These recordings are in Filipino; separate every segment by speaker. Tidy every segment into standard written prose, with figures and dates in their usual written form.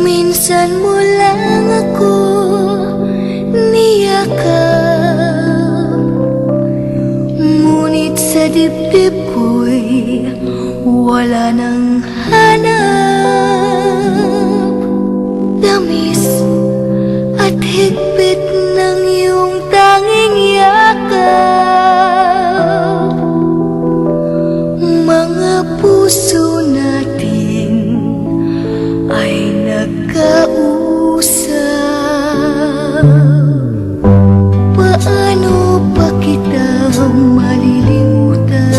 Speaker 1: Minsan mo lang ako niyakap, ngunit sa dibdib ko'y wala nang hanap. Tamis at higpit ng iyong tanging yakap. Mga puso natin ay nagkausap. Paano pa kita malilimutan?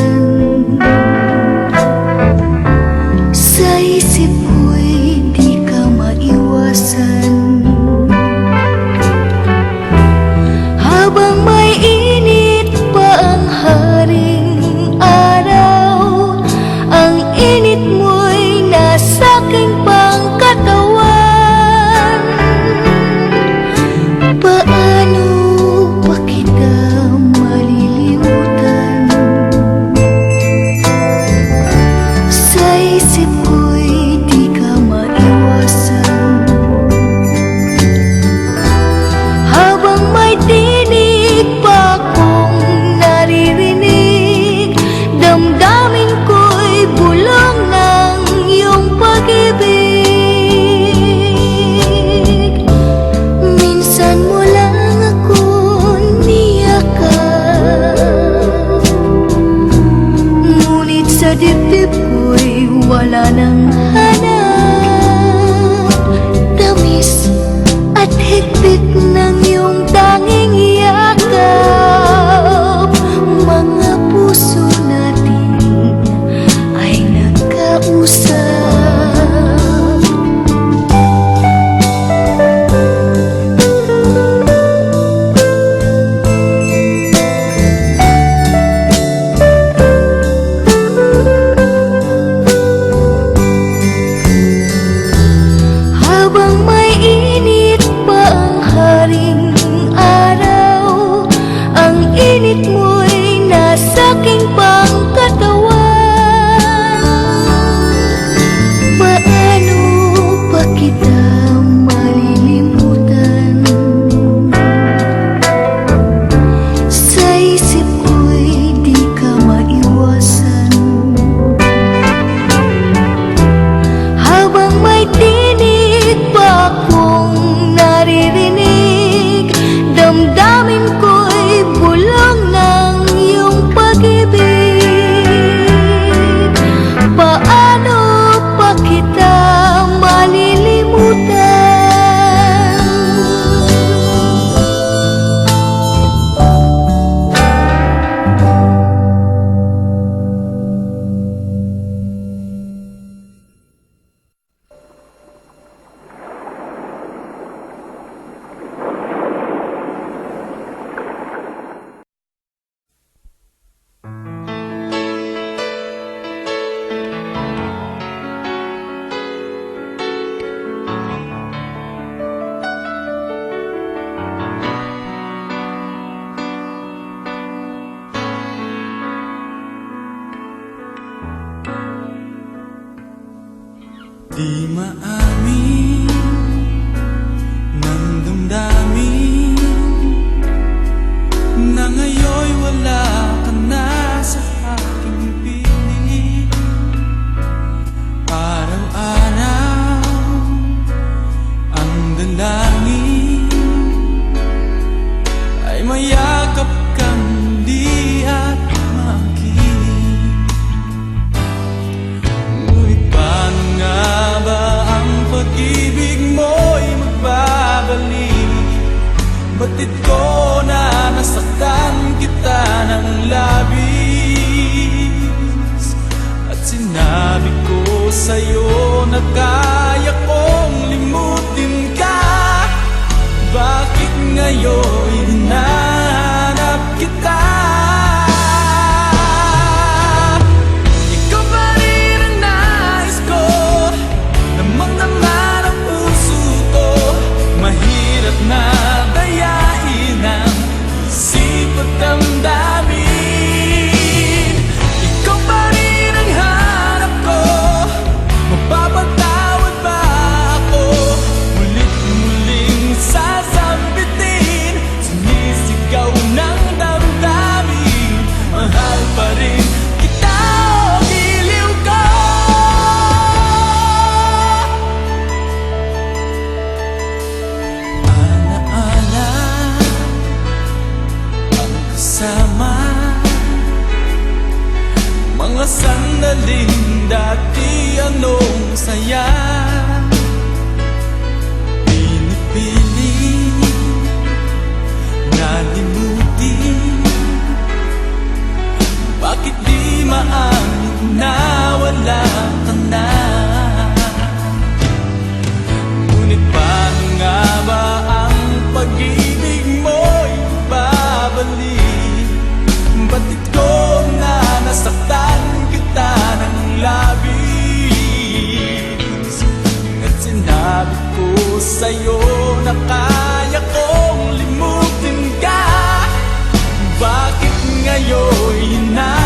Speaker 1: Sa isip ko'y di ka maiwasan. Habang may init pa ang haring araw, ang init mo'y nasa'king pangkatawan. Paano pa kita malilimutan? Sa isip ko'y di ka maiwasan. Habang may tinig pa akong naririnig, damdamin ko'y bulong ng iyong pag-ibig. Minsan mo lang ako niyakap, ngunit sa dibdib ko'y wala nang hanap. Tamis at higpit ng iyong tanging yakap. Mga puso natin ay nagkausap. Habang may init pa ang haring araw, ang init mo'y nasa'king pangkatawan. Paano pa kita malilimutan? Sa isip ko'y di ka maiwasan. Habang may tinig pa akong naririnig, damdamin ko'y bulong ng iyong pag-ibig. Paano pa kita malilimutan?
Speaker 2: Di maamin ng damdamin na ngayon'y wala ka na sa aking piling. Araw-araw ang dalangin ay mayakap kang di at makinig. Ngunit paano nga ba ang pag-ibig mga sandaling dati anong saya. Pinipili na limutin, bakit di maamin na wala ka na? Ngunit paano nga ba ang pag-ibig mo'y babalik? Ba't ikaw na nasaktan kita ng labis? At sinabi ko sa'yo na kaya kong limutin ka, bakit ngayon na